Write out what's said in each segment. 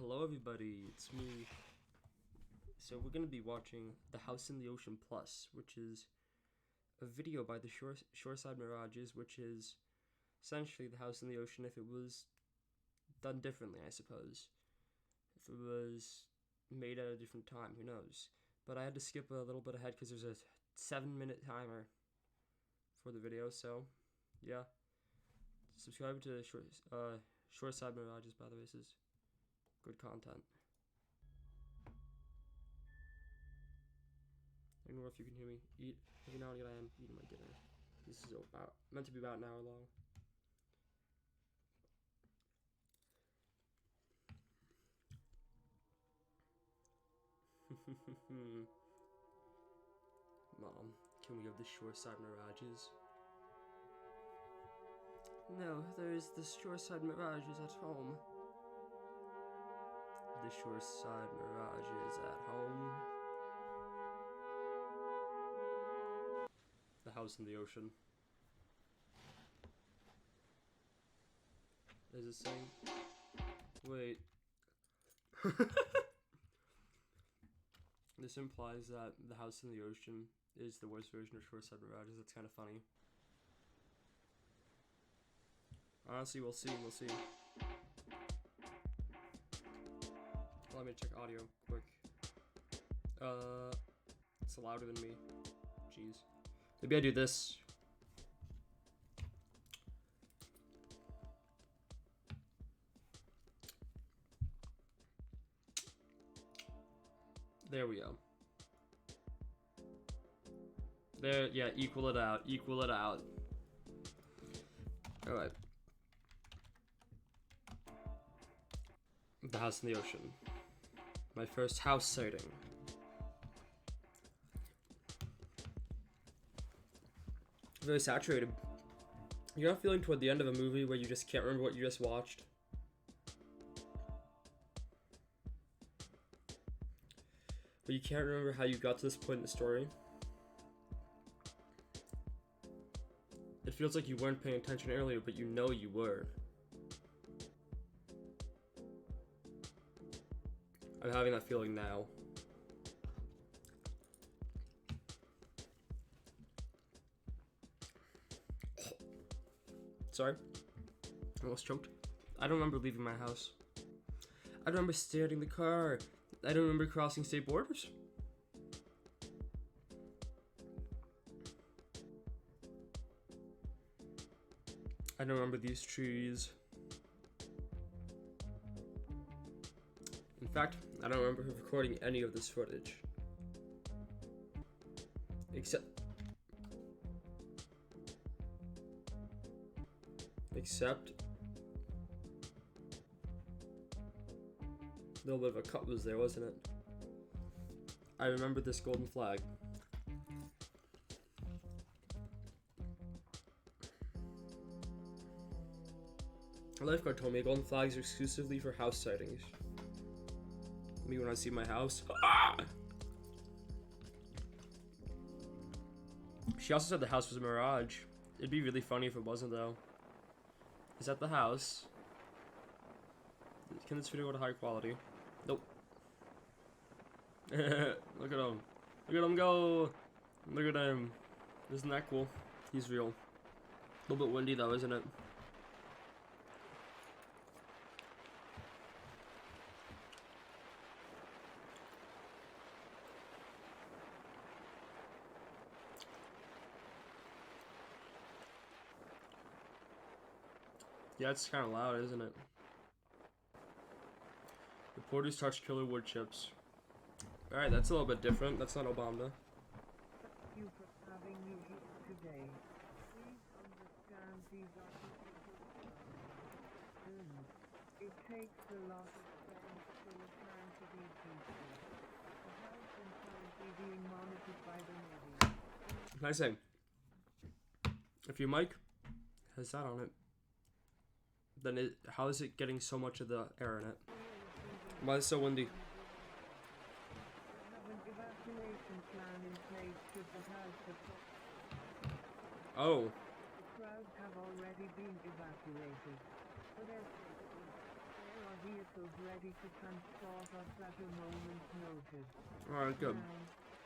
Hello everybody, it's me. So we're going to be watching The House in the Ocean Plus, which is a video by the Shoreside Mirages, which is essentially The House in the Ocean if it was done differently, I suppose. If it was made at a different time, who knows. But I had to skip a little bit ahead because there's a 7-minute timer for the video, so yeah. Subscribe to Shoreside Mirages, by the way, this is good content. I don't know if you can hear me eat. Every now and again I am eating my dinner. This is meant to be about an hour long. Mom, can we have the Shoreside Mirages? No, there's the Shoreside Mirages at home. The Shoreside Mirages at home. The House in the Ocean. Is it saying? Wait. This implies that The House in the Ocean is the worst version of Shoreside Mirages. That's kind of funny. Honestly, we'll see. Let me check audio quick. It's louder than me. Jeez. Maybe I do this. There we go. There, yeah, equal it out. Alright. The House in the Ocean. My first house sighting. Very saturated. You're not feeling toward the end of a movie where you just can't remember what you just watched? But you can't remember how you got to this point in the story? It feels like you weren't paying attention earlier, but you know you were. I'm having that feeling now. Sorry. I almost choked. I don't remember leaving my house. I don't remember starting the car. I don't remember crossing state borders. I don't remember these trees. In fact, I don't remember recording any of this footage. Except a little bit of a cut was there, wasn't it? I remember this golden flag. A lifeguard told me golden flags are exclusively for house sightings. Me when I see my house. Ah! She also said the house was a mirage. It'd be really funny if it wasn't, though. Is that the house? Can this video go to high quality? Nope. Look at him. Look at him go. Look at him. Isn't that cool? He's real. A little bit windy, though, isn't it? Yeah, it's kind of loud, isn't it? Reporters touch killer wood chips. Alright, that's a little bit different. That's not Obama. Thank you for having me here today. Please understand these are it takes a lot of strength to return to these people. The house is currently being monitored by the Navy. Can I say, if your mic has that on it, then how is it getting so much of the air in it? Why is it so windy? We have an evacuation plan in place should the house support. Oh. The crowds have already been evacuated. For their safety, there are vehicles ready to transport us at a moment's notice. Alright, good. Now,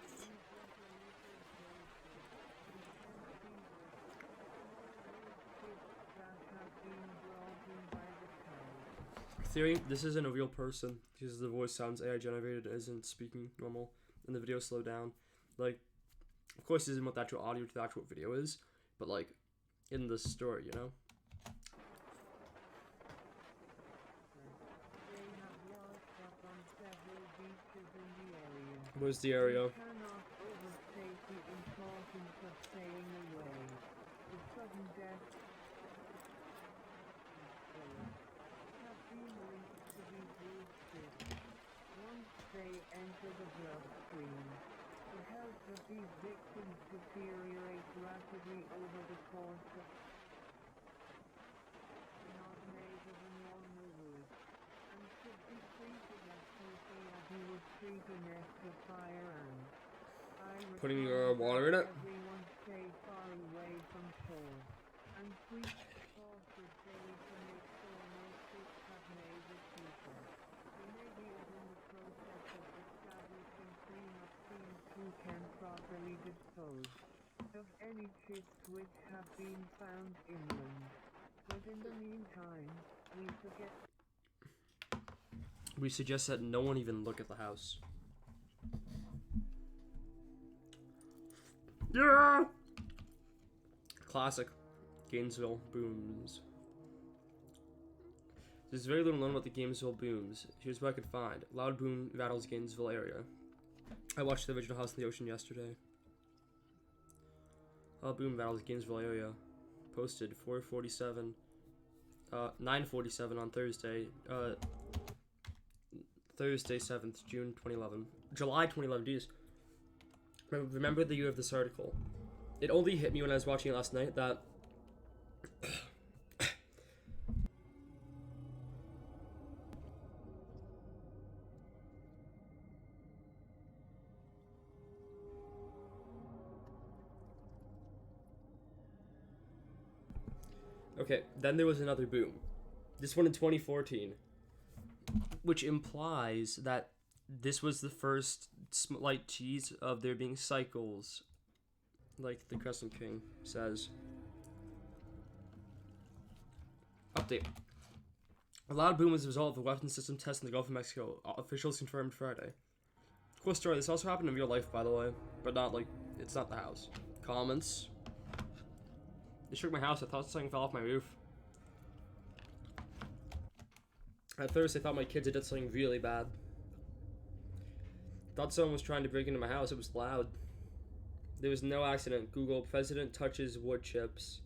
these ventilators that have been brought in by the town. Theory, this isn't a real person because the voice sounds AI generated, isn't speaking normal, and the video slowed down. Like, of course, this isn't what the actual audio to the actual video is, but like, in the story, you know? They have washed up on several beaches in the area. Where's the area? We cannot overstate the importance of staying away. The sudden death have been linked to these roosters. Once they enter the bloodstream, the health of these victims deteriorates rapidly over the course of not made of a normal wood, and should be treated as quickly as you would treat a nest of fire ants. Putting water in it? Everyone stay far away from shore, and sweep cautious daily to make sure no ships have made a sequel. The Navy is in the process of establishing clean-up teams who can properly dispose of any ships which have been found inland. But in the meantime, we suggest that no one even look at the house. Yeah! Classic. Gainesville booms. There's very little known about the Gainesville booms. Here's what I could find. Loud boom rattles Gainesville area. I watched the original House in the Ocean yesterday. Loud boom rattles Gainesville area. Posted 4:47. 9:47 on Thursday. Thursday 7th, June 2011. July 2011, geez. Remember the year of this article. It only hit me when I was watching it last night that okay, then there was another boom. This one in 2014, which implies that this was the first slight tease of there being cycles, like the Crescent King says. Update. A loud boom was a result of a weapons system test in the Gulf of Mexico. Officials confirmed Friday. Cool story. This also happened in real life, by the way, but not like, it's not the house. Comments. It shook my house. I thought something fell off my roof. At first, I thought my kids had done something really bad. Thought someone was trying to break into my house. It was loud. There was no accident. Google, president touches wood chips.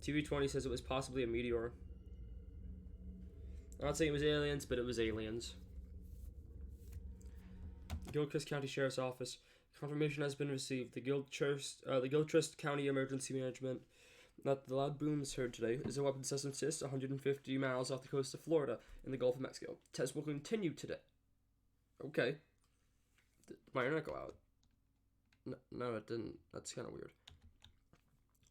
TV20 says it was possibly a meteor. I'm not saying it was aliens, but it was aliens. Gilchrist County Sheriff's Office. Confirmation has been received. The Gilchrist County Emergency Management that the loud booms heard today is a weapon system test 150 miles off the coast of Florida in the Gulf of Mexico. Tests will continue today. Okay. Did my internet go out? No, it didn't. That's kind of weird.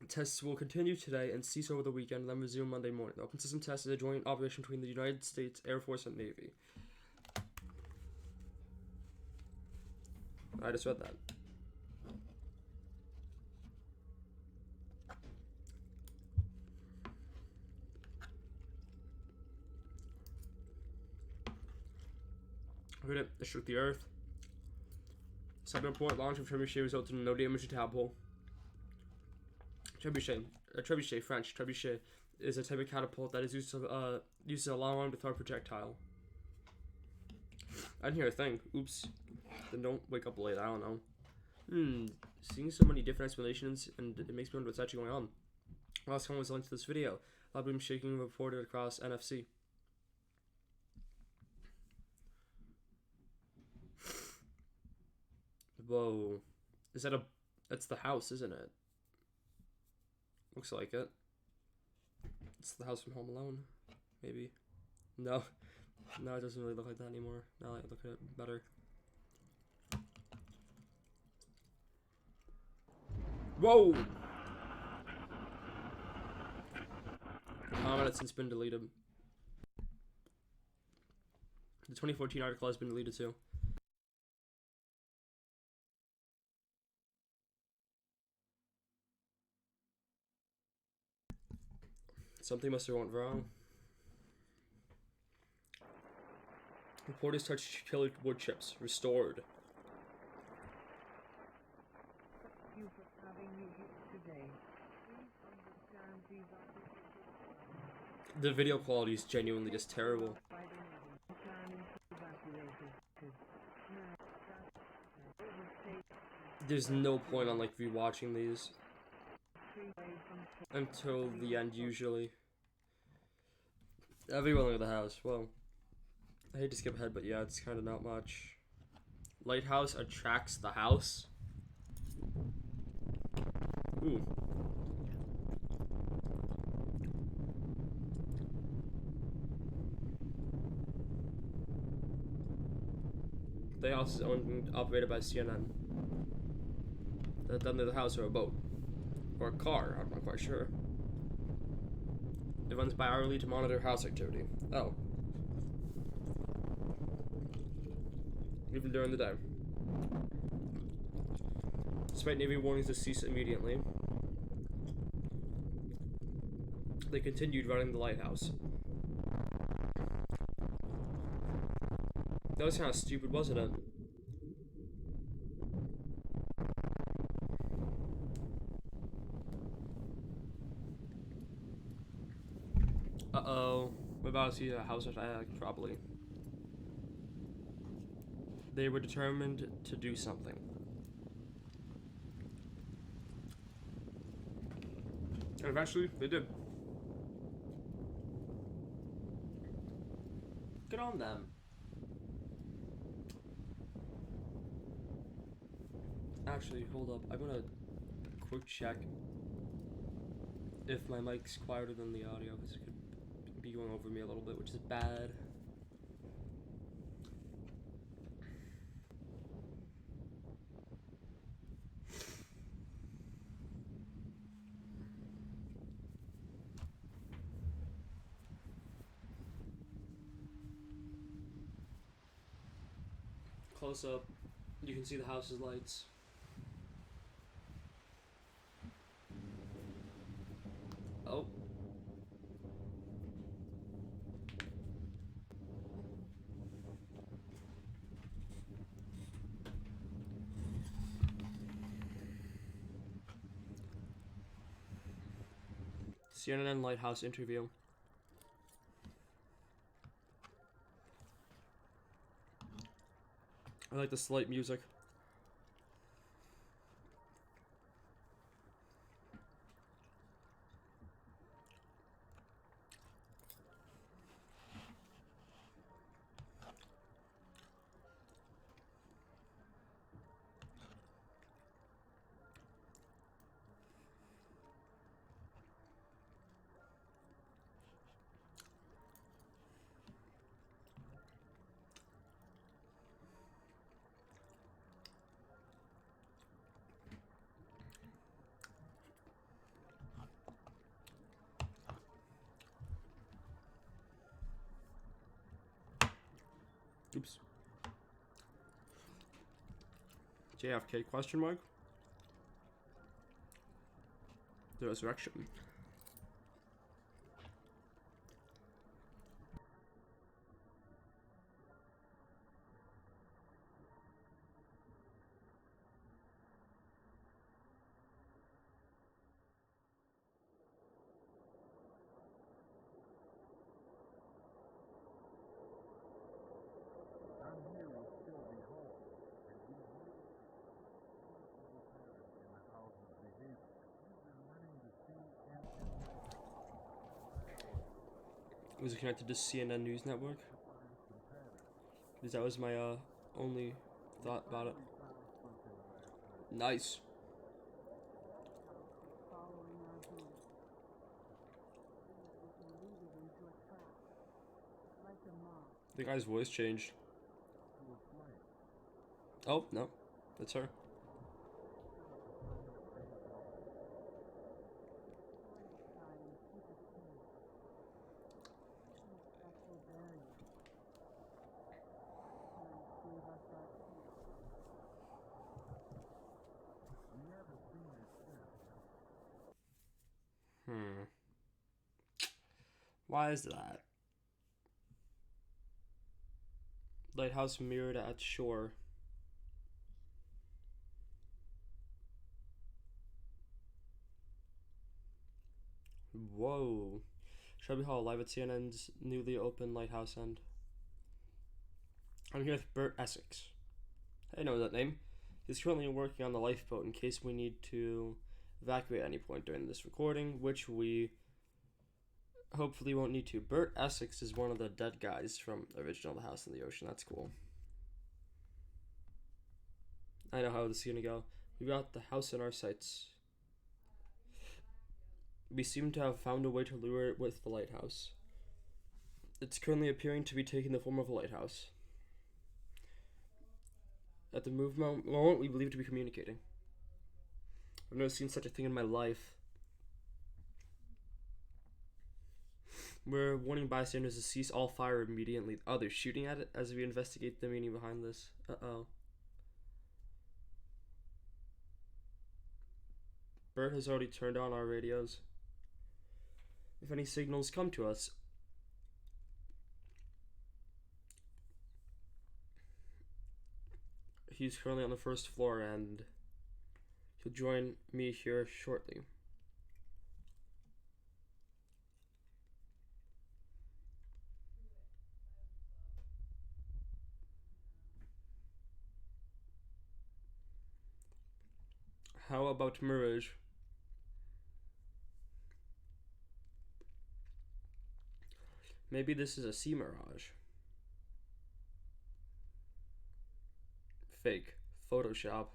Tests will continue today and cease over the weekend and then resume Monday morning. The open system test is a joint operation between the United States Air Force and Navy. I just read that. Heard it. It shook the earth. Second report, launch of trebuchet resulted in no damage to tadpole. Trebuchet, French. Trebuchet is a type of catapult that is used as a long-armed without projectile. I didn't hear a thing. Oops. Then don't wake up late. I don't know. Seeing so many different explanations, and it makes me wonder what's actually going on. Last time was linked to this video. Loud boom shaking reported across NFC. Whoa. Is that that's the house, isn't it? Looks like it. It's the house from Home Alone. Maybe. No. No, it doesn't really look like that anymore. Now I look at it better. Whoa! The comment has since been deleted. The 2014 article has been deleted too. Something must have went wrong. Reporters touch killer wood chips. Restored. Thank you for having me here today. Please understand these are The video quality is genuinely just terrible. by the Navy. Planning to evacuate it. There's no point on like rewatching these Freeway from until the end usually. Everyone look at the house. Well, I hate to skip ahead, but yeah, it's kind of not much. Lighthouse attracts the house. Ooh. The house is owned and operated by CNN. Then there's a house or a boat. Or a car, I'm not quite sure. It runs bi-hourly to monitor house activity. Oh. Even during the day. Despite Navy warnings to cease immediately, they continued running the lighthouse. That was kind of stupid, wasn't it? Uh-oh. We're about to see a house attack, probably. They were determined to do something. And eventually, they did. Good on them. Actually, hold up. I'm gonna quick check if my mic's quieter than the audio, because it could be going over me a little bit, which is bad. Close up, you can see the house's lights. Oh. CNN Lighthouse interview. I like the slight music. Oops. JFK question mark? The resurrection. Was it connected to CNN News Network? Because that was my only thought about it. Nice. following our group. We can lead it into a trap. Like a mob. The guy's voice changed. Oh, no. That's her. Why is that? Lighthouse mirrored at shore. Whoa. Shelby Hall, live at CNN's newly opened lighthouse end. I'm here with Bert Essex. I know that name. He's currently working on the lifeboat in case we need to evacuate at any point during this recording, which we hopefully won't need to. Bert Essex is one of the dead guys from the original The House in the Ocean. That's cool. I know how this is gonna go. We got the house in our sights. We seem to have found a way to lure it with the lighthouse. It's currently appearing to be taking the form of a lighthouse. At the moment, we believe to be communicating. I've never seen such a thing in my life. We're warning bystanders to cease all fire immediately. Oh, they're shooting at it as we investigate the meaning behind this. Uh-oh. Bert has already turned on our radios. If any signals come to us, he's currently on the first floor and he'll join me here shortly. How about Mirage? Maybe this is a sea mirage. Fake. Photoshop.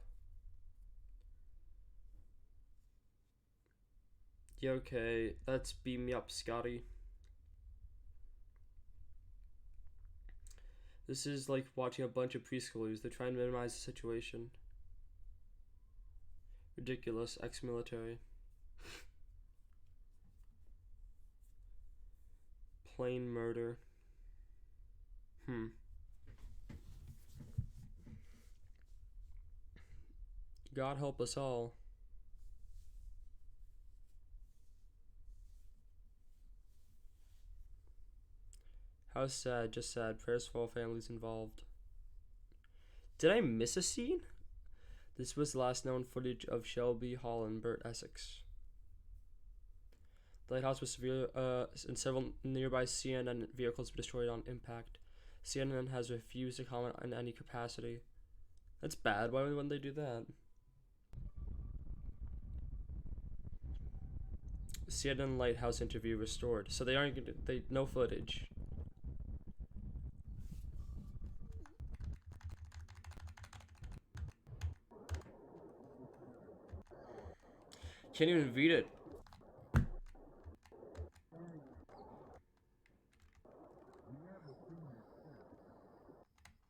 Yeah, okay. Let's beam me up, Scotty. This is like watching a bunch of preschoolers. They're trying to minimize the situation. Ridiculous. Ex-military. Plain murder. God help us all. How sad, just sad. Prayers for all families involved. Did I miss a scene? This was the last known footage of Shelby Hall and Bert Essex. The lighthouse was severe, and several nearby CNN vehicles were destroyed on impact. CNN has refused to comment on any capacity. That's bad. Why wouldn't they do that? CNN lighthouse interview restored. So they aren't gonna, no footage. Can't even read it.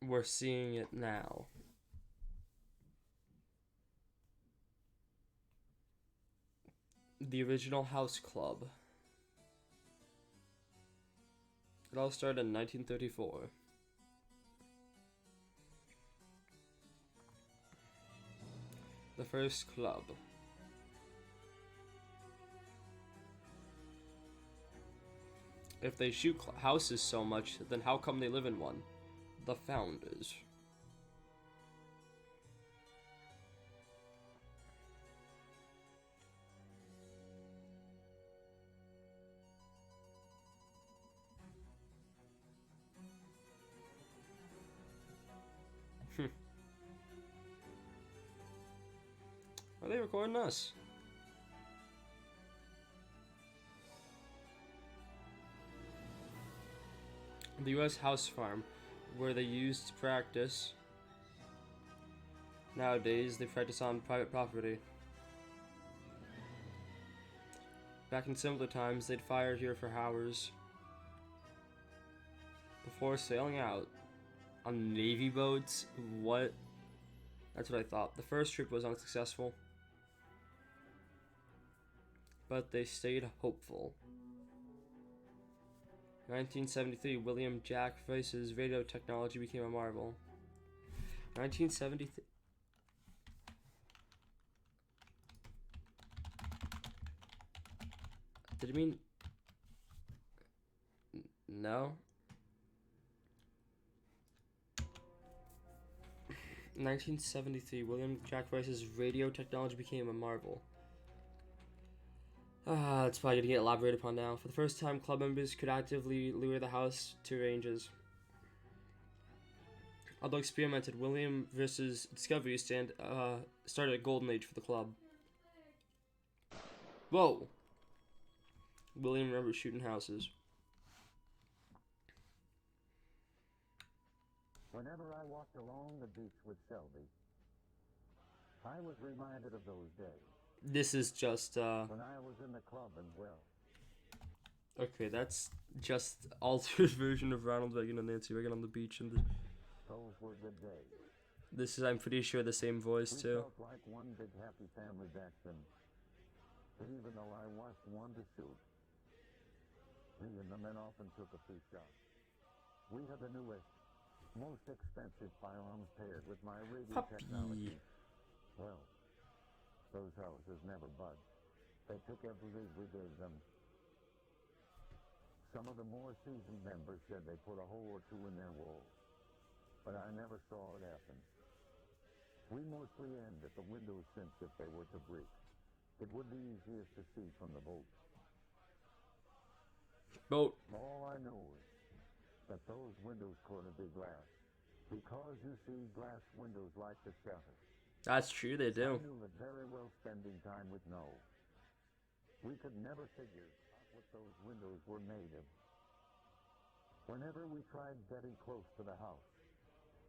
We're seeing it now. The original house club. It all started in 1934. The first club. If they shoot houses so much, then how come they live in one? The founders. Are they recording us? The U.S. house farm, where they used to practice. Nowadays, they practice on private property. Back in simpler times, they'd fire here for hours before sailing out on Navy boats. What? That's what I thought. The first trip was unsuccessful, but they stayed hopeful. 1973, William Jack Face's radio technology became a marvel. 1973. Did it mean? No. 1973, William Jack Rice's radio technology became a marvel. It's probably going to get elaborated upon now. For the first time, club members could actively lure the house to ranges. Although experimented, William versus Discovery started a golden age for the club. Whoa! William remembers shooting houses. Whenever I walked along the beach with Shelby, I was reminded of those days. This is just, when I was in the club and well. Okay, that's just altered version of Ronald Reagan and Nancy Reagan on the beach, and those were good days. This is, I'm pretty sure, the same voice we too. Felt like one big happy family back then. But even though I wasn't one to shoot, me and the men often took a few shots. We had the newest, most expensive firearms paired with my radio technology. Well, those houses never budged. They took every lead we gave them. Some of the more seasoned members said they put a hole or two in their walls, but I never saw it happen. We mostly aimed at the windows since if they were to break, it would be easiest to see from the boat. All I know is that those windows couldn't be glass, because you see, glass windows like to shatter. That's true, they do. I knew that very well spending time with Noel. We could never figure out what those windows were made of. Whenever we tried getting close to the house,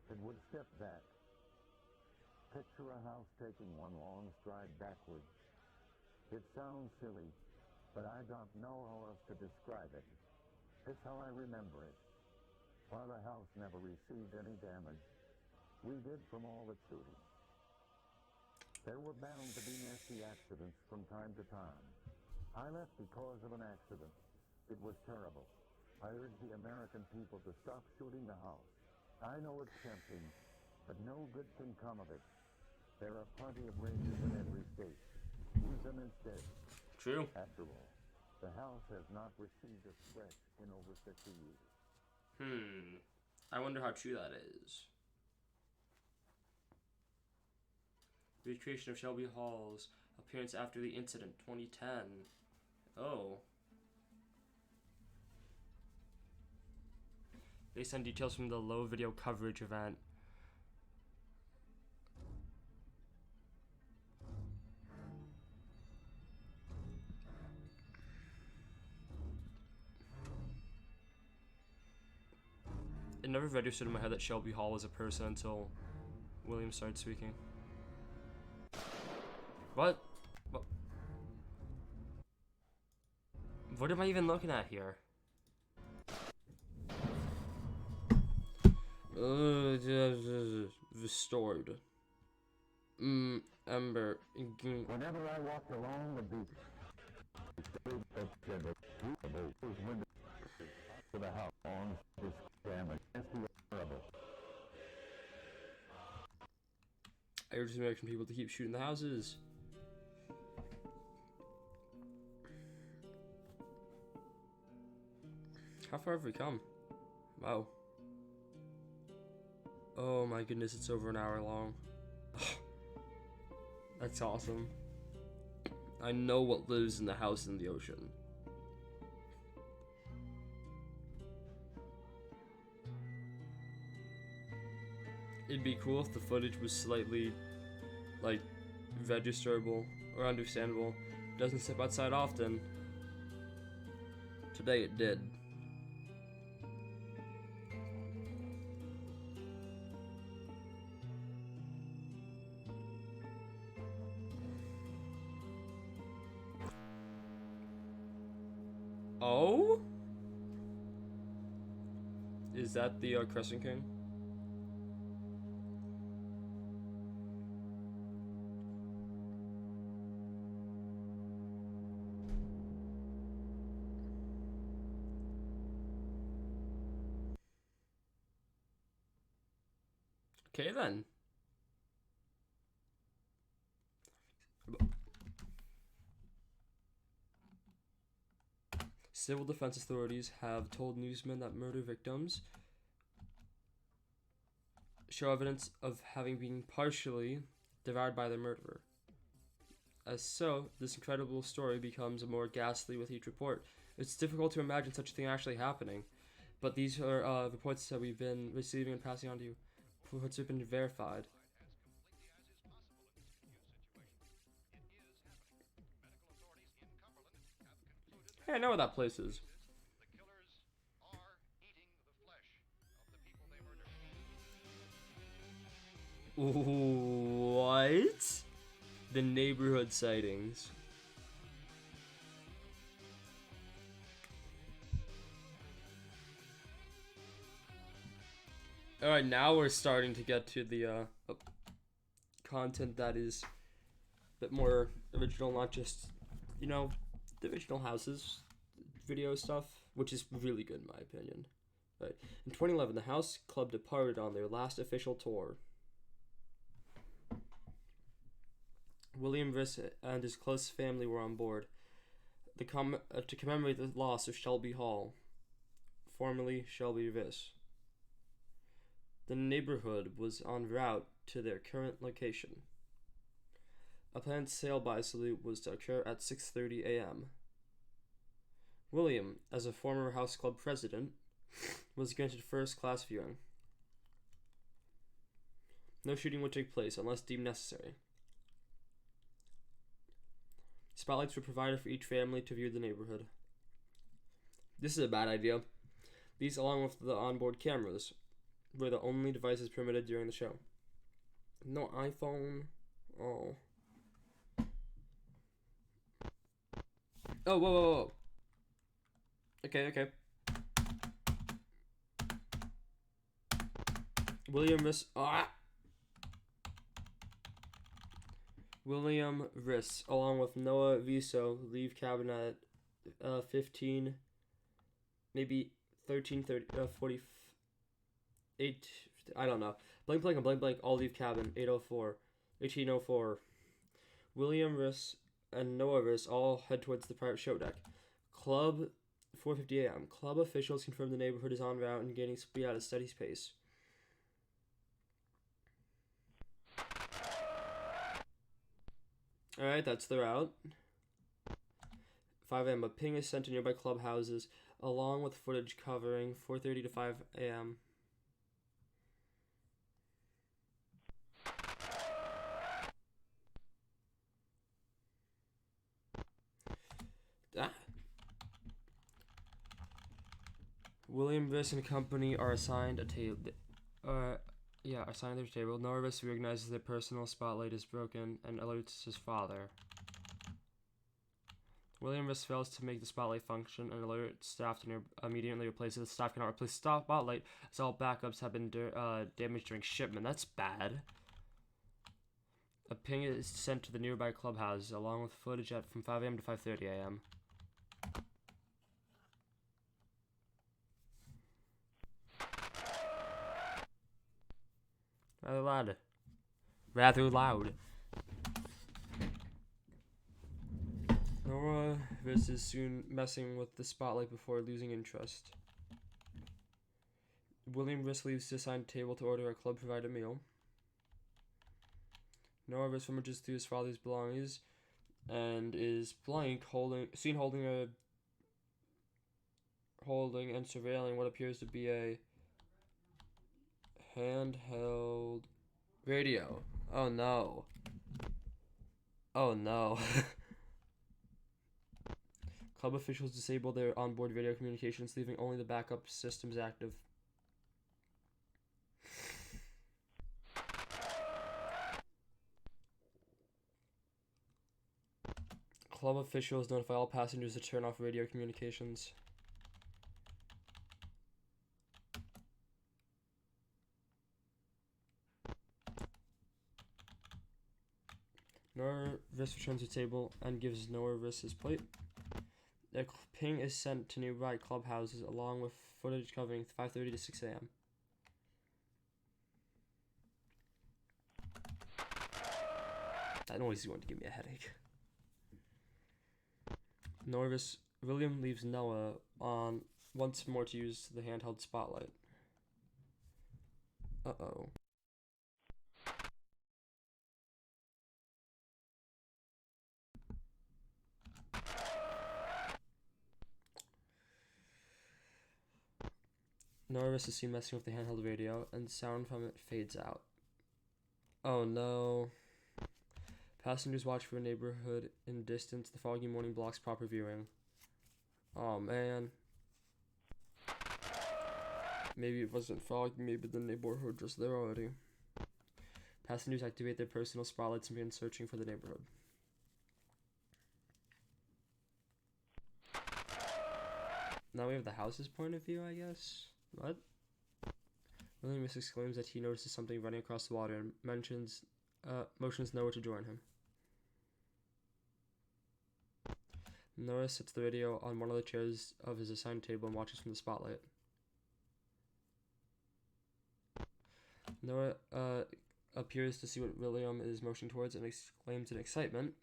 it would step back. Picture a house taking one long stride backwards. It sounds silly, but I don't know how else to describe it. It's how I remember it. While the house never received any damage, we did from all the shooting. There were bound to be nasty accidents from time to time. I left because of an accident. It was terrible. I urge the American people to stop shooting the house. I know it's tempting, but no good can come of it. There are plenty of ranges in every state. Use them instead. True. After all, the house has not received a scratch in over 50 years. I wonder how true that is. Recreation of Shelby Hall's appearance after the incident, 2010. Oh. Based on details from the low video coverage event. It never registered in my head that Shelby Hall was a person until William started speaking. What? What am I even looking at here? Restored. Ember. Whenever I walked along the beach, to the house on this damage. I urge the American people to keep shooting the houses. How far have we come? Wow. Oh my goodness, it's over an hour long. That's awesome. I know what lives in the house in the ocean. It'd be cool if the footage was slightly, like, registerable or understandable. Doesn't step outside often. Today it did. Oh? Is that the Crescent King? Okay then. Civil defense authorities have told newsmen that murder victims show evidence of having been partially devoured by their murderer. As so, this incredible story becomes more ghastly with each report. It's difficult to imagine such a thing actually happening, but these are reports that we've been receiving and passing on to you. Reports have been verified. Hey, I know where that place is. What? The neighborhood sightings. Alright, now we're starting to get to the content that is a bit more original, not just, you know, the original houses video stuff, which is really good in my opinion. Right. In 2011, the House Club departed on their last official tour. William Riss and his close family were on board to commemorate the loss of Shelby Hall, formerly Shelby Riss. The neighborhood was en route to their current location. A planned sail-by salute was to occur at 6:30 a.m. William, as a former House Club president, was granted first-class viewing. No shooting would take place unless deemed necessary. Spotlights were provided for each family to view the neighborhood. This is a bad idea. These, along with the onboard cameras, were the only devices permitted during the show. No iPhone. Oh. Oh, whoa. Okay. William Riss, along with Noah Viso, leave cabin at 15, maybe 13:48. I don't know. Blank. All leave cabin 1804. William Riss and Noah Riss all head towards the private show deck. Club 4:50 a.m. Club officials confirm the neighborhood is en route and gaining speed at a steady pace. Alright, that's the route. 5 a.m. A ping is sent to nearby clubhouses, along with footage covering 4:30 to 5 a.m. William Riss and company are assigned a table. Assigned their table. Noah Riss recognizes their personal spotlight is broken and alerts his father. William Riss fails to make the spotlight function and alerts staff to immediately replace it. The staff cannot replace the spotlight as all backups have been damaged during shipment. That's bad. A ping is sent to the nearby clubhouses along with footage from 5 a.m. to 5:30 a.m. Rather loud. Noah Riss is soon messing with the spotlight before losing interest. William Riss leaves the assigned table to order a club-provided meal. Noah Riss rummages through his father's belongings and is holding and surveilling what appears to be a handheld radio. Oh no. Club officials disable their onboard radio communications, leaving only the backup systems active. Club officials notify all passengers to turn off radio communications. Noah Riss returns to the table and gives Noah Riss his plate. The ping is sent to nearby clubhouses along with footage covering 5:30 to 6 a.m. That noise is going to give me a headache. Noah Riss William leaves Noah on once more to use the handheld spotlight. Uh-oh. Noah is seen messing with the handheld radio, and sound from it fades out. Oh no. Passengers watch for a neighborhood in distance. The foggy morning blocks proper viewing. Oh man. Maybe it wasn't foggy, maybe the neighborhood was there already. Passengers activate their personal spotlights and begin searching for the neighborhood. Now we have the house's point of view, I guess. What? William exclaims that he notices something running across the water and motions Noah to join him. Noah sets the radio on one of the chairs of his assigned table and watches from the spotlight. Noah appears to see what William is motioning towards and exclaims in excitement.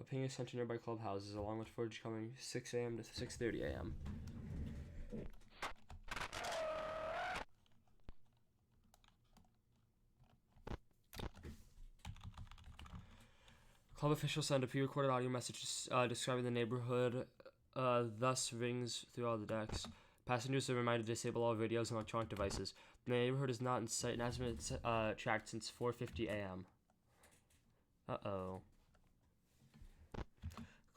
Paying attention to nearby clubhouses, along with footage coming 6 a.m. to 6:30 a.m. Club officials send a pre-recorded audio message describing the neighborhood, thus rings through all the decks. Passengers are reminded to disable all radios and electronic devices. The neighborhood is not in sight and hasn't been tracked since 4:50 a.m. Uh-oh.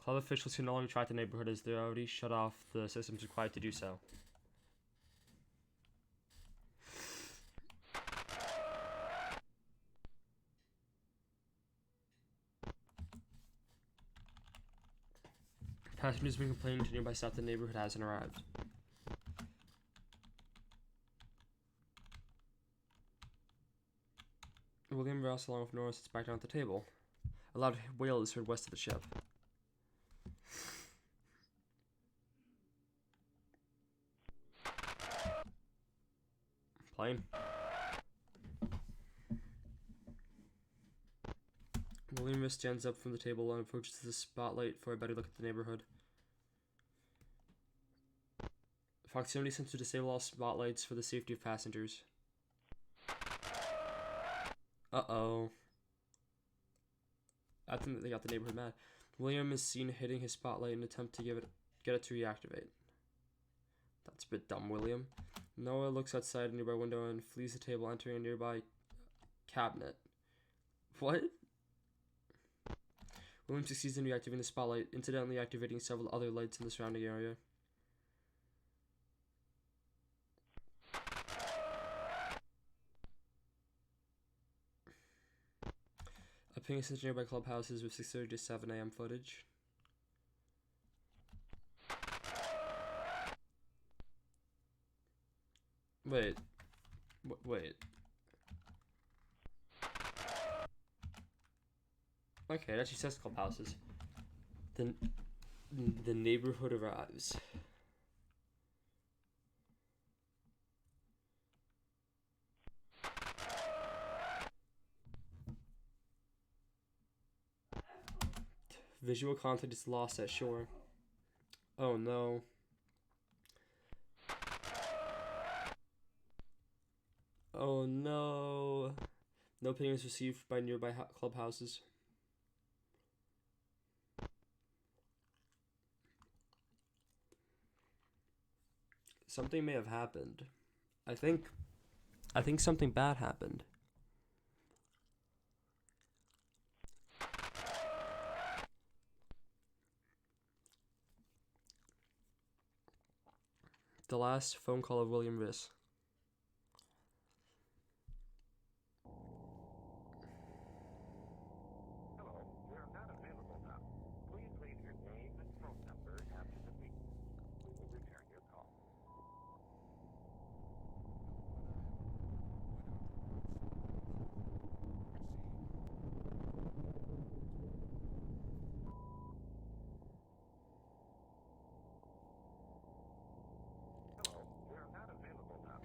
Club officials can no longer track the neighborhood as they already shut off the systems required to do so. Passengers have been complaining to nearby staff the neighborhood hasn't arrived. William Ross, along with Nora, sits back down at the table. A loud wail is heard west of the ship. Plane. William stands up from the table and approaches the spotlight for a better look at the neighborhood. Proximity sensor disable all spotlights for the safety of passengers. Uh-oh. I think they got the neighborhood mad. William is seen hitting his spotlight in an attempt to get it to reactivate. That's a bit dumb, William. Noah looks outside a nearby window and flees the table, entering a nearby cabinet. What? William succeeds in reactivating the spotlight, incidentally activating several other lights in the surrounding area. A ping is nearby clubhouses with 6:30 to 7 a.m. footage. Wait. Wait. Okay, it actually says clubhouses. The neighborhood arrives. Visual content is lost at shore. Oh no. Oh no. No ping is received by nearby clubhouses. Something may have happened. I think something bad happened. The last phone call of William Riss. Hello, we are not available now. Please leave your name and phone number after the beep. We will return your call. Hello, we are not available now.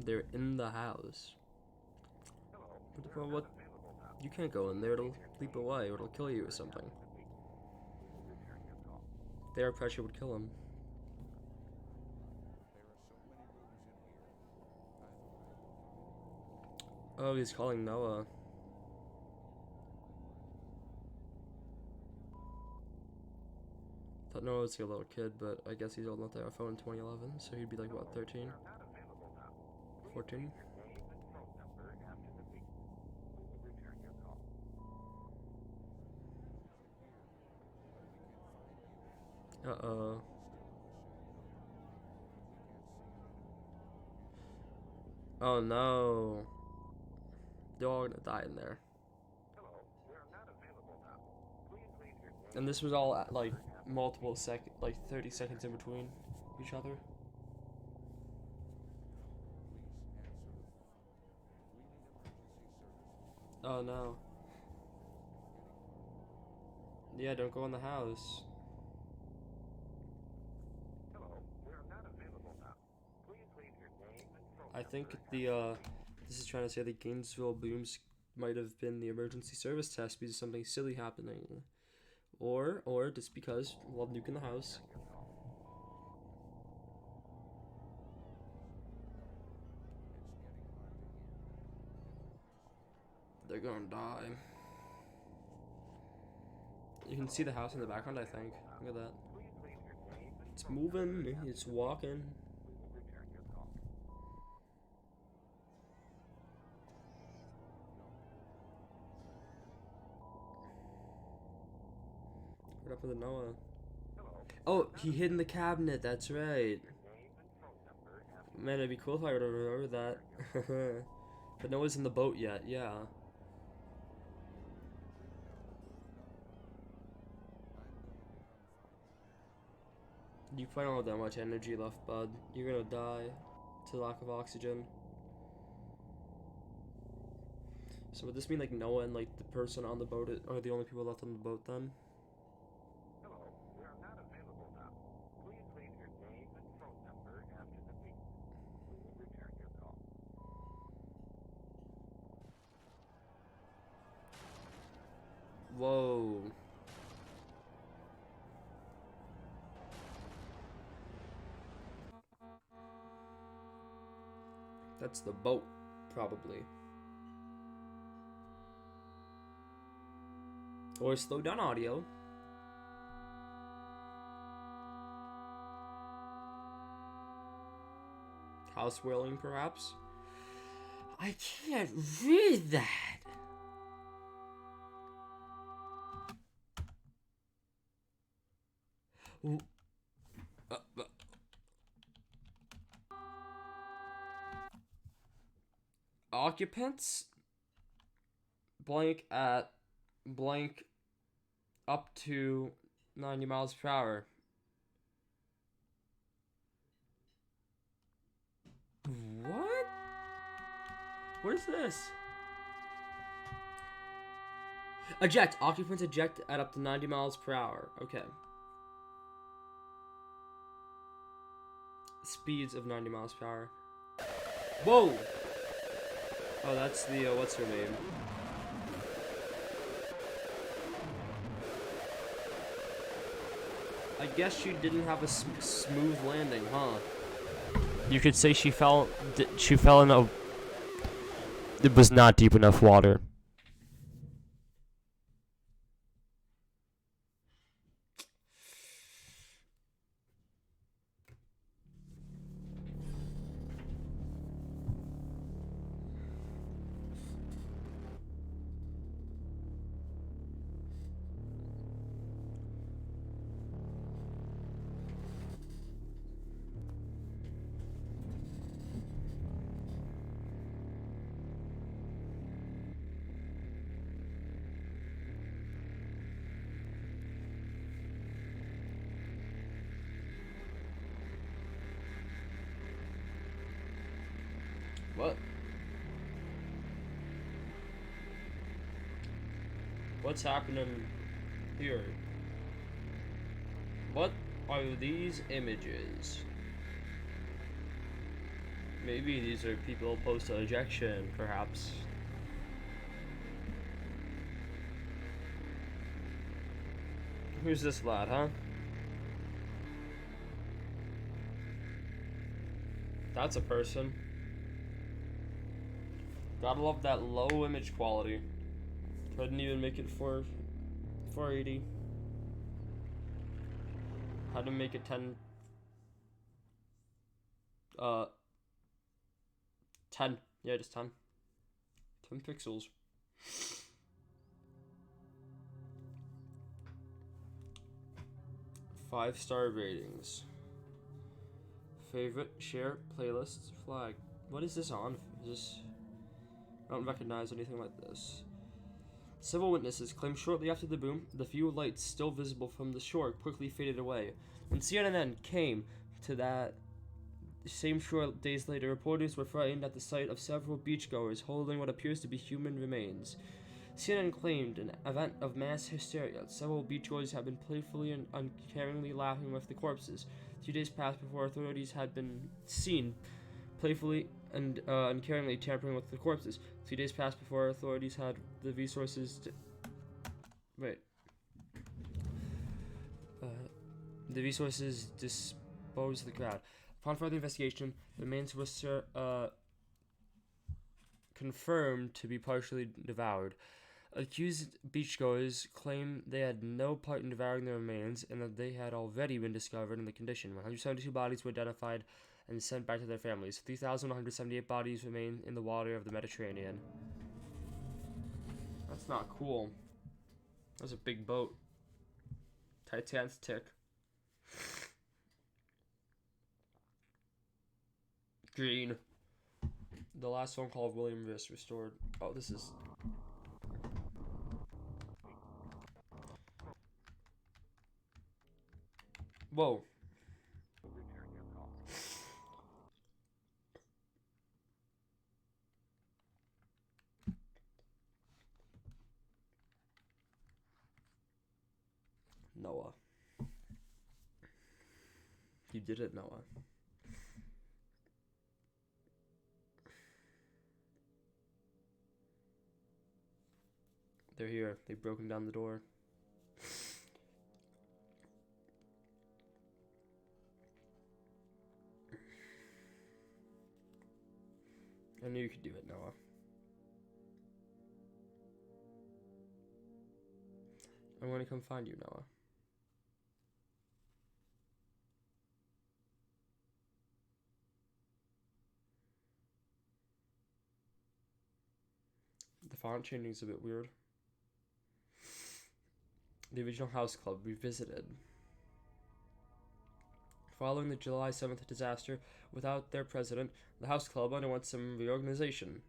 They're in the house. What? You can't go in there. It'll leap away, or it'll kill you or something. The air pressure would kill him. Oh, he's calling Noah. Thought Noah was a little kid, but I guess he's old enough to have a phone in 2011, so he'd be like, what, 13? 14? Uh-oh. Oh no. They're all gonna die in there. And this was all at, like, multiple like 30 seconds in between each other. Oh no. Yeah, don't go in the house. I think this is trying to say the Gainesville booms might have been the emergency service test because something silly happening. Or just because love nuke in the house. They're gonna die. You can see the house in the background, I think. Look at that. It's moving, it's walking. What up with Noah? Oh, he hid in the cabinet, that's right. Man, it'd be cool if I would have remembered that. But Noah's in the boat yet, yeah. You probably don't have that much energy left, bud. You're gonna die to lack of oxygen. So would this mean like Noah and like the person on the boat are the only people left on the boat then? Whoa. That's the boat, probably. Or slow down audio. House whirling, perhaps? I can't read that! Occupants blank at blank up to 90 miles per hour. What? What is this? Eject. Occupants eject at up to 90 miles per hour. Okay. Speeds of 90 miles per hour. Whoa! Oh, that's the, what's her name? I guess she didn't have a smooth landing, huh? You could say she fell in a... It was not deep enough water. What's happening here? What are these images? Maybe these are people postal ejection, perhaps. Who's this lad, huh? That's a person. Gotta love that low image quality. Couldn't even make it 480. Had to make it 10. 10. Yeah, just 10. 10 pixels. Five-star ratings. Favorite, share, playlists, flag. What is this on? Is this... I don't recognize anything like this. Several witnesses claim shortly after the boom, the few lights still visible from the shore quickly faded away. When CNN came to that same shore days later, reporters were frightened at the sight of several beachgoers holding what appears to be human remains. CNN claimed an event of mass hysteria. Several beachgoers have been playfully and uncaringly laughing with the corpses. 2 days passed before authorities had been seen playfully and uncaringly tampering with the corpses. 2 days passed before authorities had the resources to... the resources dispose of the crowd. Upon further investigation, the remains were confirmed to be partially devoured. Accused beachgoers claim they had no part in devouring the remains and that they had already been discovered in the condition. 172 bodies were identified and sent back to their families. 3,178 bodies remain in the water of the Mediterranean. That's not cool. That's a big boat. Titanic. Green. The last phone call of William Riss restored. Oh, this is... Whoa. Noah. You did it, Noah. They're here. They've broken down the door. I knew you could do it, Noah. I'm going to come find you, Noah. The font changing is a bit weird. The original House Club revisited. Following the July 7th disaster, without their president, the House Club underwent some reorganization.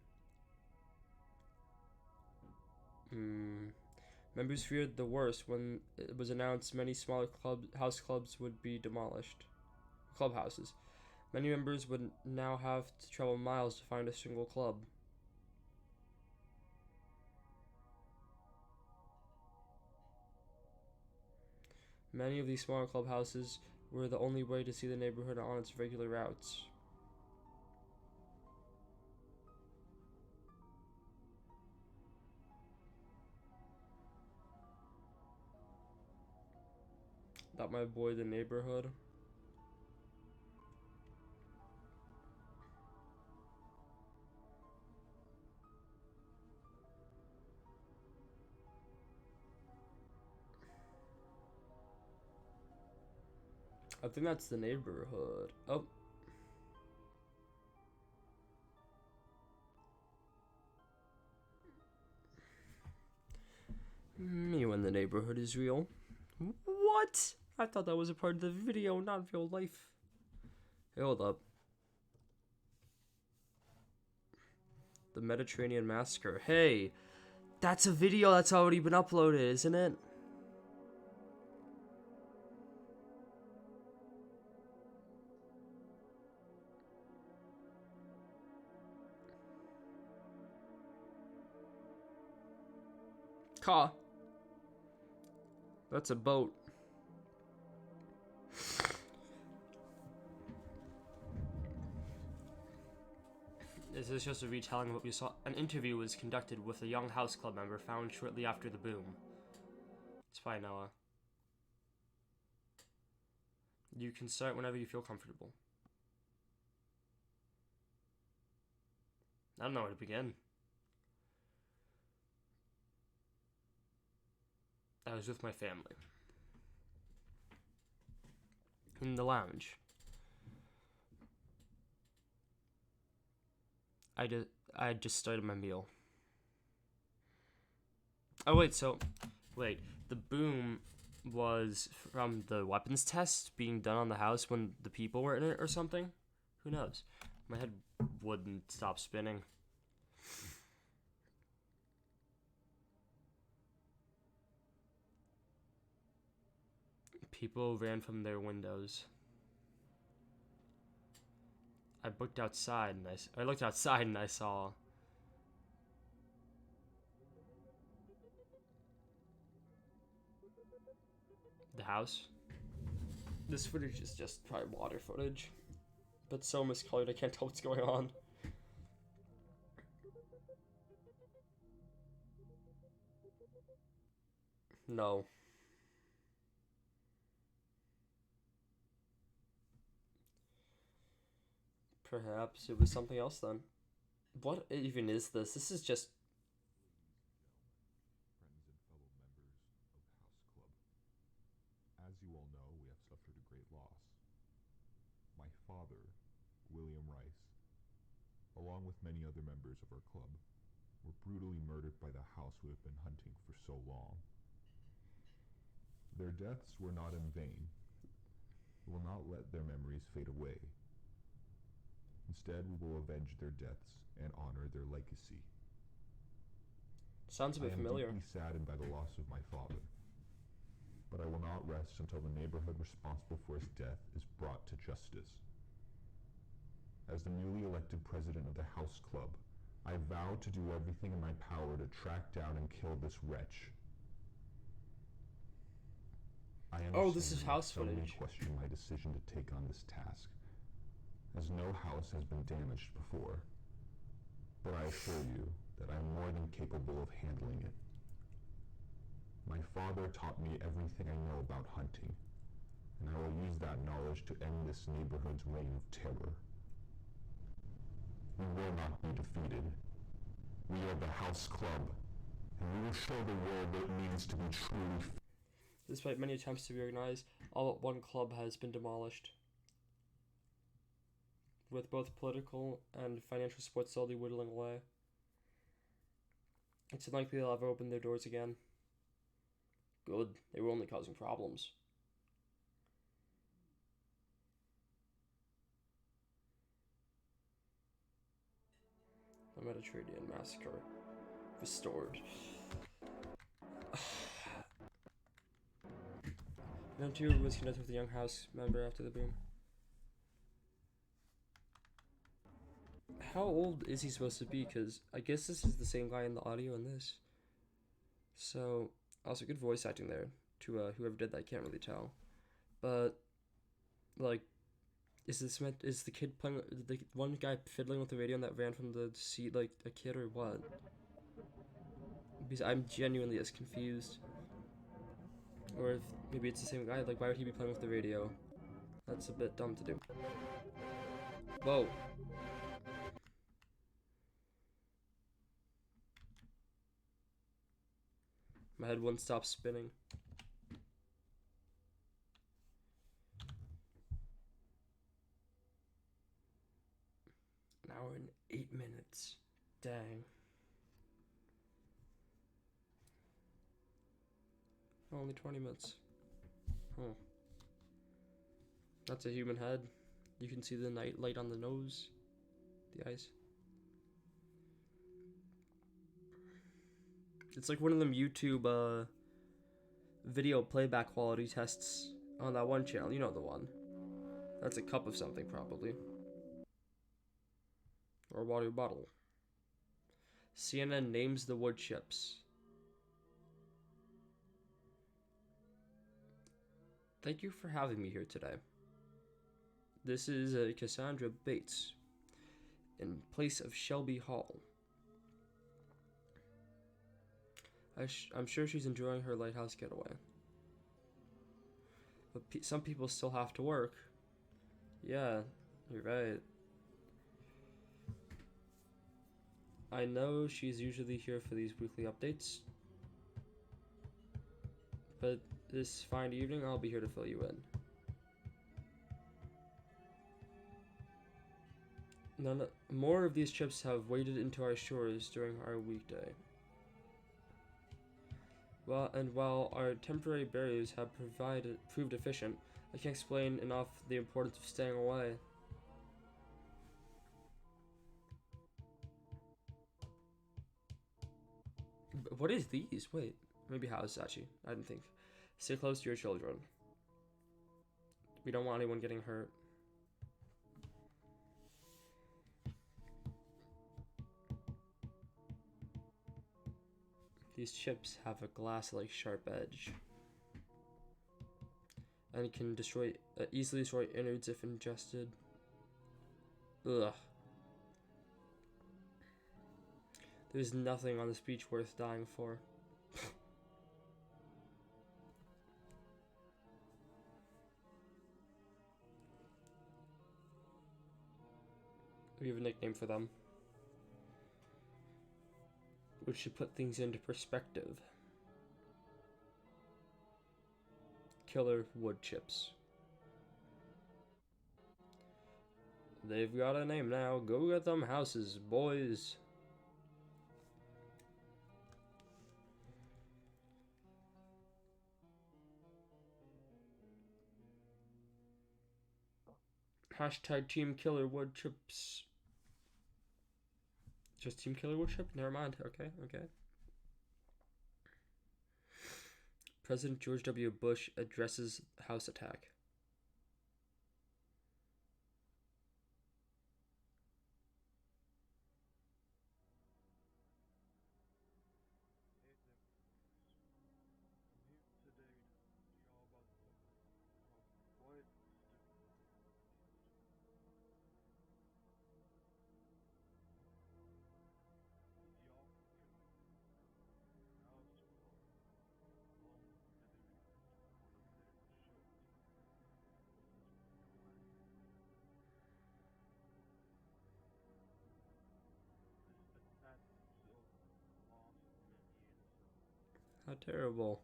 Members feared the worst when it was announced many smaller house clubs would be demolished. Clubhouses. Many members would now have to travel miles to find a single club. Many of these smaller clubhouses were the only way to see the neighborhood on its regular routes. That my boy, the neighborhood. I think that's the neighborhood. Oh. Me when the neighborhood is real. What? I thought that was a part of the video, not real life. Hey, hold up. The Mediterranean Massacre. Hey, that's a video that's already been uploaded, isn't it? Ka. That's a boat. This is just a retelling of what we saw. An interview was conducted with a young house club member found shortly after the boom. It's fine, Noah. You can start whenever you feel comfortable. I don't know where to begin. I was with my family. In the lounge. I just started my meal. Oh wait, the boom was from the weapons test being done on the house when the people were in it or something? Who knows? My head wouldn't stop spinning. People ran from their windows. I looked outside and I saw the house. This footage is just probably water footage, but so miscolored I can't tell what's going on. No. Perhaps it was something else then. What even is this? This is just... Friends and fellow members of the House Club. As you all know, we have suffered a great loss. My father, William Rice, along with many other members of our club, were brutally murdered by the house we have been hunting for so long. Their deaths were not in vain. We will not let their memories fade away. Instead, we will avenge their deaths and honor their legacy. Sounds a bit familiar. I am deeply saddened by the loss of my father, but I will not rest until the neighborhood responsible for his death is brought to justice. As the newly elected president of the House Club, I vow to do everything in my power to track down and kill this wretch. I Oh, this is understand house some may footage. question my decision to take on this task, as no house has been damaged before. But I assure you that I am more than capable of handling it. My father taught me everything I know about hunting, and I will use that knowledge to end this neighborhood's reign of terror. We will not be defeated. We are the House Club, and we will show the world what it means to be truly free. Despite many attempts to reorganize, all but one club has been demolished, with both political and financial support slowly whittling away. It's unlikely they'll ever open their doors again. Good, they were only causing problems. The Mediterranean Massacre restored. An interview was conducted with a young house member after the boom. How old is he supposed to be? Because I guess this is the same guy in the audio in this. So, also good voice acting there to whoever did that. I can't really tell. But, like, is the kid playing, the one guy fiddling with the radio and that ran from the seat like a kid or what? Because I'm genuinely as confused. Or if maybe it's the same guy, like why would he be playing with the radio? That's a bit dumb to do. Whoa. My head wouldn't stop spinning. An hour and 8 minutes. Dang. Only 20 minutes. Huh. That's a human head. You can see the night light on the nose, the eyes. It's like one of them YouTube video playback quality tests on that one channel. You know the one. That's a cup of something probably. Or a water bottle. CNN names the wood chips. Thank you for having me here today. This is Cassandra Bates, in place of Shelby Hall. I'm sure she's enjoying her lighthouse getaway. But some people still have to work. Yeah, you're right. I know she's usually here for these weekly updates, but this fine evening I'll be here to fill you in. More of these ships have waded into our shores during our weekday. While our temporary barriers have proved efficient, I can't explain enough the importance of staying away. What is these? Wait, maybe house, actually. I didn't think. Stay close to your children. We don't want anyone getting hurt. These chips have a glass-like sharp edge, and can easily destroy innards if ingested. Ugh. There's nothing on this beach worth dying for. We have a nickname for them, which should put things into perspective. Killer wood chips. They've got a name now. Go get them houses, boys. Hashtag Team Killer Wood Chips. Just Team Killer Wood Chip? Never mind. Okay. President George W. Bush addresses house attack. How terrible.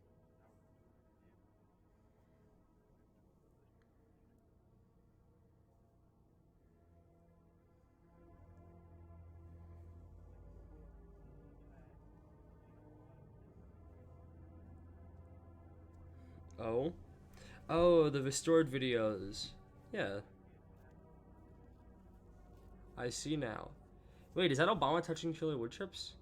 Oh, the restored videos. Yeah. I see now. Wait, is that Obama touching killer wood chips?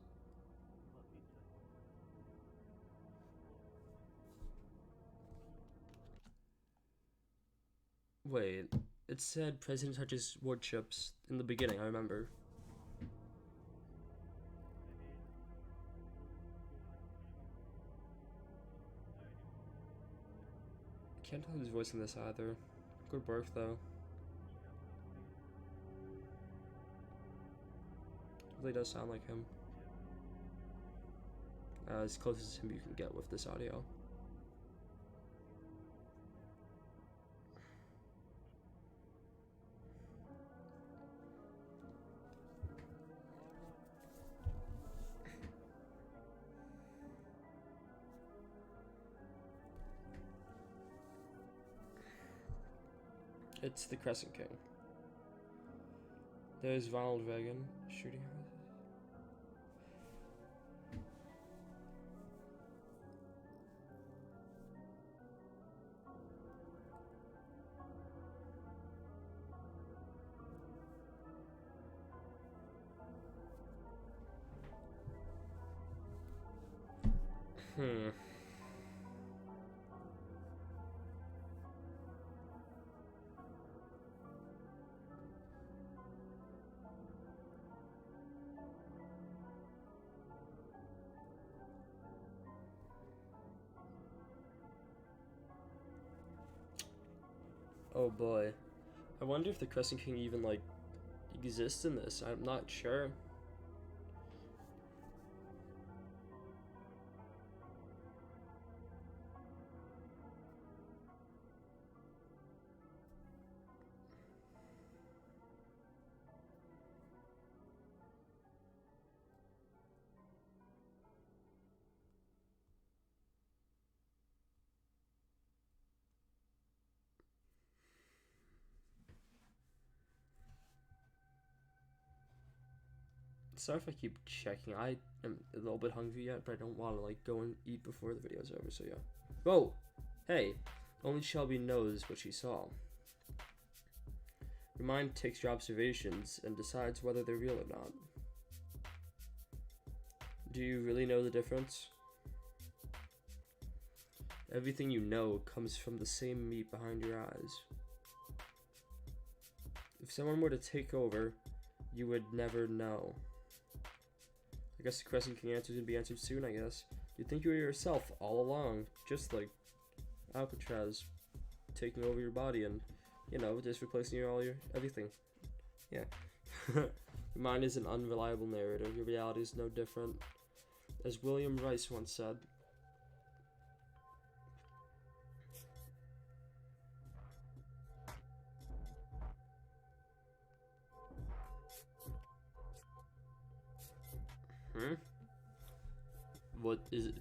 Wait, it said President touches wood chips in the beginning, I remember. Can't tell who's voicing this either. Good work, though. Really does sound like him. As close as him you can get with this audio. It's the Crescent King. There's Ronald Reagan shooting her. Oh boy. I wonder if the Crescent King even, like, exists in this. I'm not sure. Sorry if I keep checking. I am a little bit hungry yet, but I don't want to like go and eat before the video's over, so yeah. Whoa! Hey! Only Shelby knows what she saw. Your mind takes your observations and decides whether they're real or not. Do you really know the difference? Everything you know comes from the same meat behind your eyes. If someone were to take over, you would never know. I guess the Crescent King answer is gonna be answered soon, I guess. You'd think you were yourself all along, just like Alcatraz taking over your body and, you know, just replacing all your everything. Yeah. Your mind is an unreliable narrator. Your reality is no different. As William Rice once said,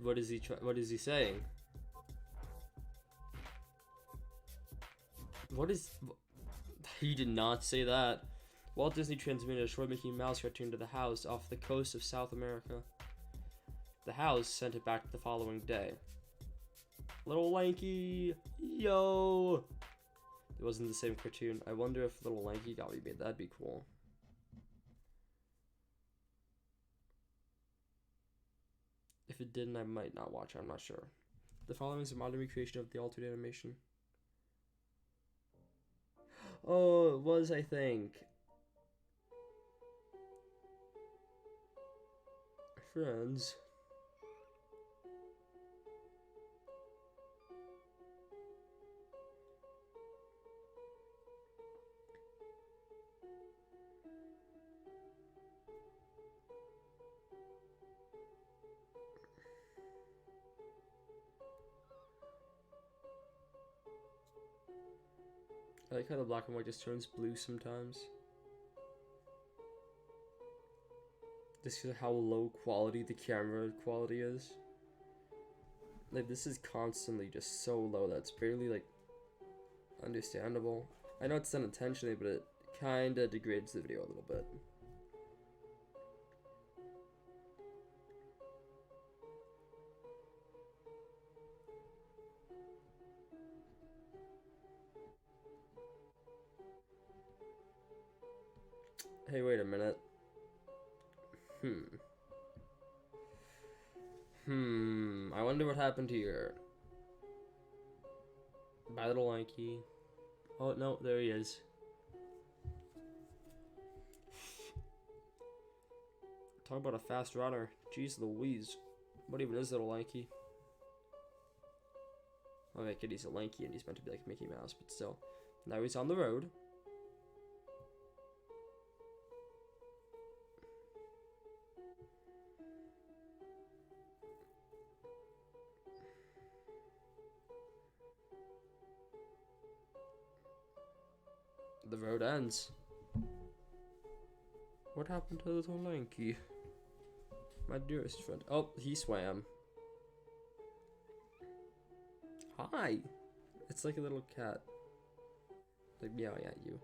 What is he saying? He did not say that. Walt Disney transmitted a short Mickey Mouse cartoon to the house off the coast of South America. The house sent it back the following day. Little Lanky, yo! It wasn't the same cartoon. I wonder if Little Lanky got remade. That'd be cool. If it didn't, I might not watch it. I'm not sure. The following is a modern recreation of the altered animation. Oh, it was, I think. Friends. I like how the black and white just turns blue sometimes. Just because of how low quality the camera quality is. Like, this is constantly just so low that it's barely, like, understandable. I know it's done intentionally, but it kinda degrades the video a little bit. Hey, wait a minute. I wonder what happened here. Bye, Little Lanky. Oh, no, there he is. Talk about a fast runner. Jeez Louise. What even is Little Lanky? Okay, kid, he's a lanky and he's meant to be like Mickey Mouse, but still. Now he's on the road. The road ends. What happened to Little Lanky? My dearest friend. Oh, he swam. Hi! It's like a little cat. Like meowing at you.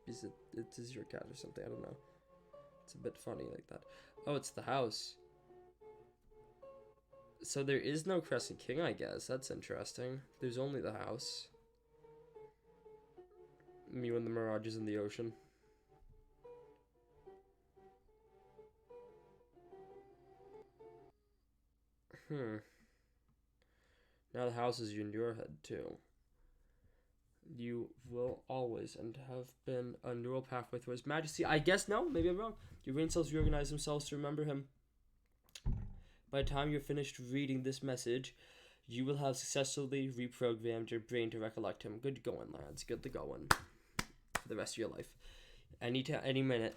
It is your cat or something, I don't know. It's a bit funny like that. Oh, it's the house. So there is no Crescent King, I guess. That's interesting. There's only the house. Me when the Mirages in the ocean. Now the house is in your head too. You will always and have been a neural pathway through His Majesty. I guess no, maybe I'm wrong. Your brain cells reorganize themselves to remember him. By the time you're finished reading this message, You will have successfully reprogrammed your brain to recollect him. Good going, lads. Good to going for the rest of your life. Any minute,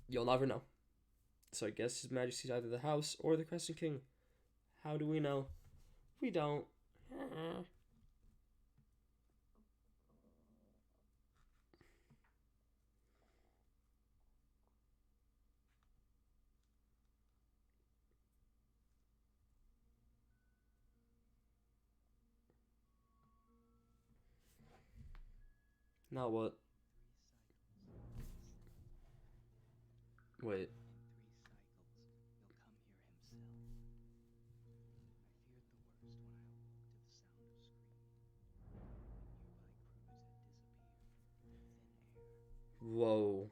you'll never know. So I guess His Majesty's either the House or the Crescent King. How do we know? We don't. Now what? Wait. Whoa.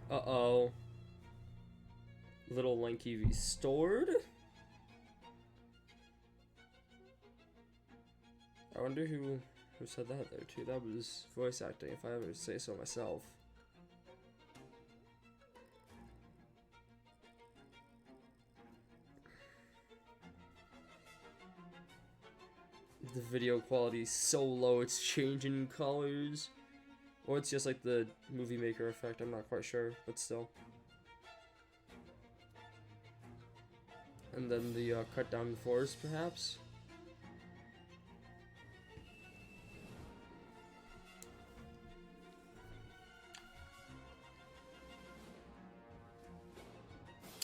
Uh-oh. Little Lanky restored? I wonder who said that there too. That was voice acting, if I ever say so myself. The video quality is so low, it's changing colors. Or it's just like the movie maker effect, I'm not quite sure, but still. And then the cut down forest, perhaps?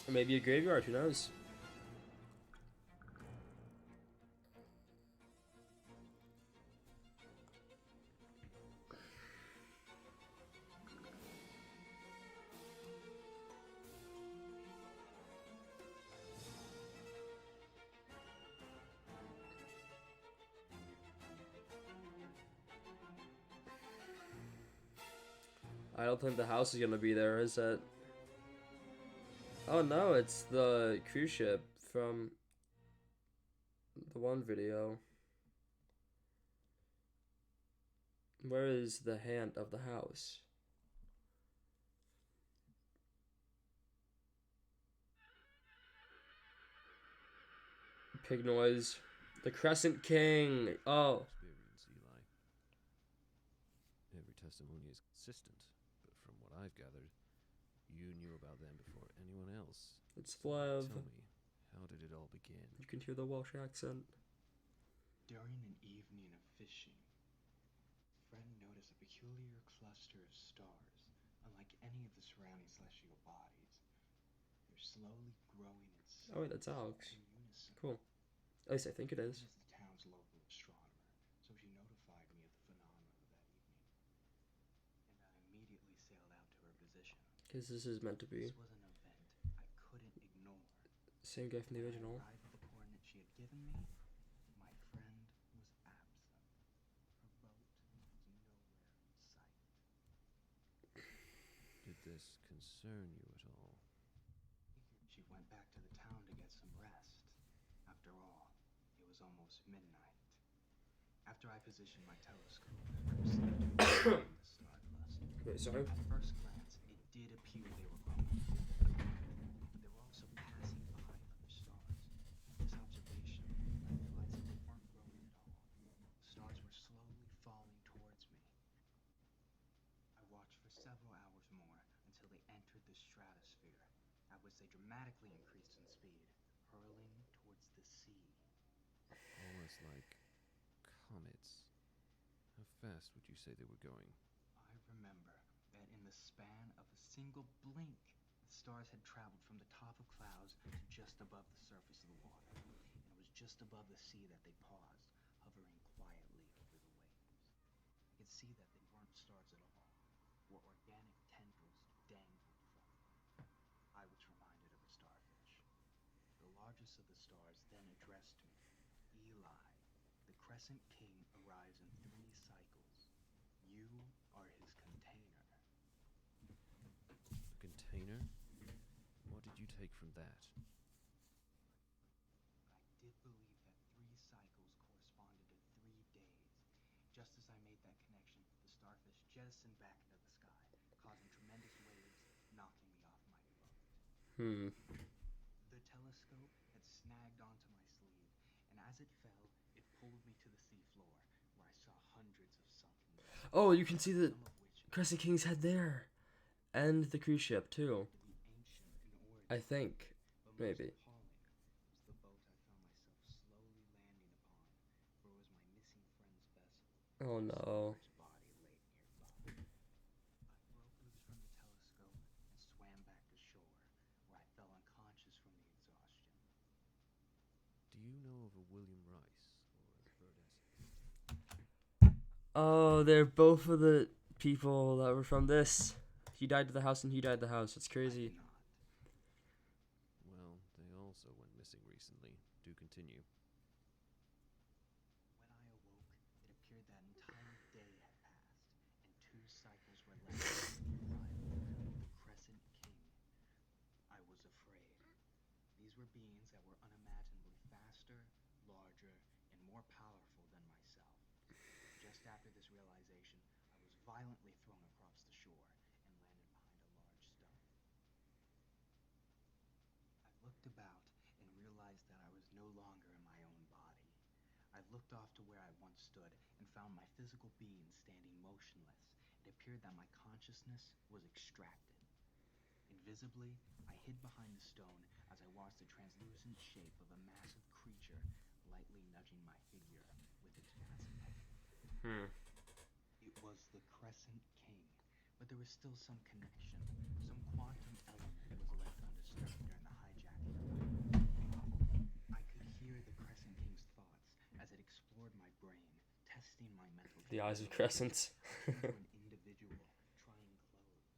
Or maybe a graveyard, who knows? I don't think the house is gonna be there, is it? Oh no, it's the cruise ship from the one video. Where is the hand of the house? Pig noise. The Crescent King. Oh. Experience, Eli. Every testimony is consistent, but from what I've gathered, you knew about them before anyone else. It's Flev. Tell me, how did it all begin? You can hear the Welsh accent. During an evening of fishing, Fred noticed a peculiar cluster of stars, unlike any of the surrounding celestial bodies. They're slowly growing in size. Oh wait, that's Alex. In unison. Cool. At least I think it is. She is the town's local astronomer, so she notified me of the phenomena that evening. And I immediately sailed out to her position. Because this is meant to be. This was an event I couldn't ignore. Same guy from the original. When I arrived at the coordinates she had given me, my friend was absent. Her boat was nowhere in sight. Did this concern you at all? She went back to the town to get some rest. After all, it was almost midnight. After I positioned my telescope, I proceeded to examine the star cluster. Wait, sorry? At first glance, it did appear they were growing. But they were also passing by other stars. This observation, I realized that they weren't growing at all. The stars were slowly falling towards me. I watched for several hours more until they entered the stratosphere, at which they dramatically increased in speed, hurling towards the sea. Almost like comets. How fast would you say they were going? I remember that in the span of a single blink, the stars had traveled from the top of clouds to just above the surface of the water. And it was just above the sea that they paused, hovering quietly over the waves. I could see that they weren't stars at all, were organic tendrils dangled from them. I was reminded of a starfish. The largest of the stars then addressed me. Eli, the Crescent King arrives in 3 cycles. You are his container. A container? What did you take from that? I did believe that 3 cycles corresponded to 3 days. Just as I made that connection, the starfish jettisoned back into the sky, causing tremendous waves, knocking me off my boat. Hmm. The telescope had snagged onto my sleeve, and as it fell, it pulled me to the seafloor, where I saw hundreds of sunken vessels, Oh, you can see the some of which Crescent King's head there. And the cruise ship, too. to be ancient in origin. I think. But most Maybe. appalling was the boat I found myself slowly landing upon, for it was my missing friend's vessel. Oh His no. large body laid nearby. I broke loose from the telescope and swam back to shore, where I fell unconscious from the exhaustion. Do you know of a William Rice or Verynice? Oh, they're both of the people that were from this. He died to the house and he died to the house. It's I crazy. did not. Well, they also went missing recently. Do continue. When I awoke, it appeared that an entire day had passed, and 2 cycles were left until the arrival of the Crescent King. I was afraid. These were beings that were unimaginably faster, larger, and more powerful than myself. Just after this realization, I was violently thrown across the shore and landed behind a large stone. I looked about and realized that I was no longer in my own body. I looked off to where I once stood and found my physical being standing motionless. It appeared that my consciousness was extracted. Invisibly, I hid behind the stone as I watched the translucent shape of a massive creature lightly nudging my figure with its massive head. Hmm. It was the Crescent King, but there was still some connection. Some quantum element was left undisturbed during the hijacking of my brain. I could hear the Crescent King's thoughts as it explored my brain, testing my mental The eyes of capabilities, Crescent. into an individual, trying clothes.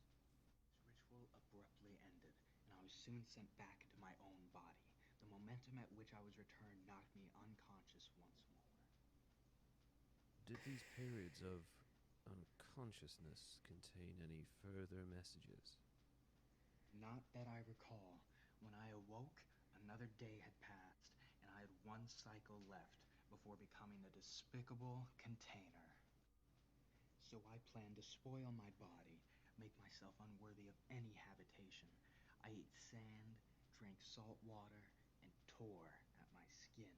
This ritual abruptly ended, and I was soon sent back into my own body. The momentum at which I was returned knocked me unconscious once more. Did these periods of unconsciousness contain any further messages? Not that I recall. When I awoke, another day had passed, and I had 1 cycle left before becoming a despicable container. So I planned to spoil my body, make myself unworthy of any habitation. I ate sand, drank salt water, and tore at my skin,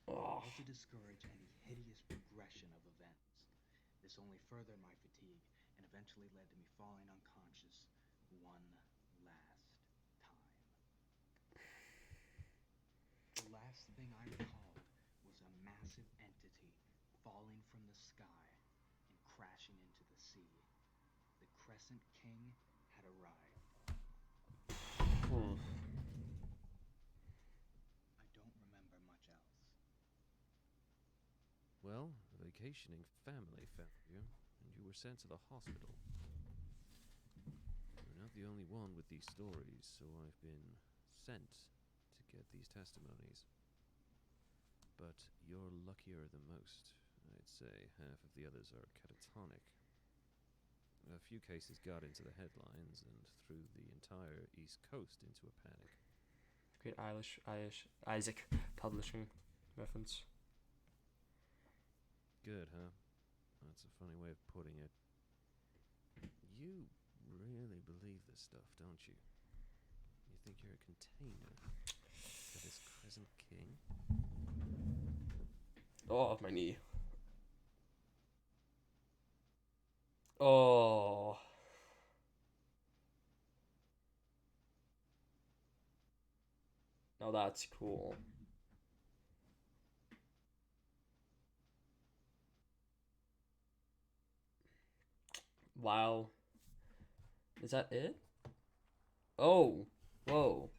Oh. all to discourage any hideous progression of events. This only furthered my fatigue and eventually led to me falling unconscious one last time. The last thing I recalled was a massive entity falling from the sky and crashing into the sea. The Crescent King had arrived. Hmm. I don't remember much else. Well, a vacationing family found you, and you were sent to the hospital. You're not the only one with these stories, so I've been sent to get these testimonies. But you're luckier than most. I'd say half of the others are catatonic. A few cases got into the headlines and threw the entire East Coast into a panic. Great Isaac publishing reference. Good, huh? That's a funny way of putting it. You really believe this stuff, don't you? You think you're a container for this Crescent King? Oh, my knee. Oh. Now that's cool. Wow. Is that it? Oh. Whoa.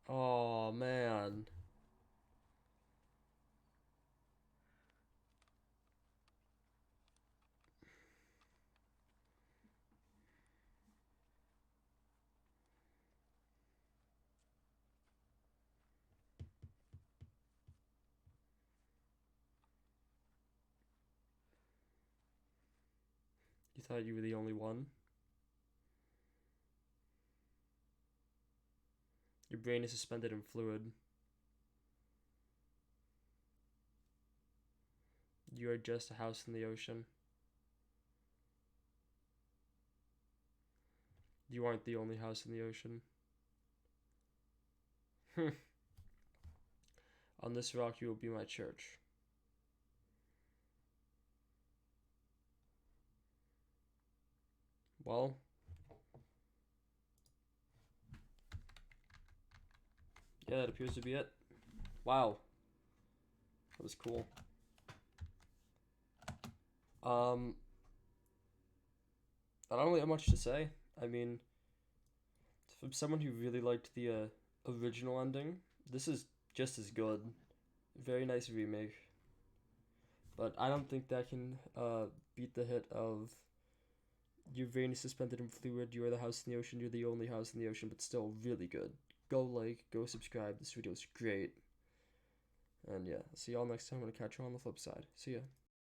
Oh, man. You thought you were the only one? Your brain is suspended in fluid. You are just a house in the ocean. You aren't the only house in the ocean. On this rock you will be my church. Well, yeah, that appears to be it. Wow. That was cool. I don't really have much to say. I mean, from someone who really liked the original ending, this is just as good. Very nice remake. But I don't think that can beat the hit of you're very suspended in fluid, you're the house in the ocean, you're the only house in the ocean, but still really good. Go like, go subscribe, this video is great. And yeah, see y'all next time. I'm gonna catch you on the flip side. See ya.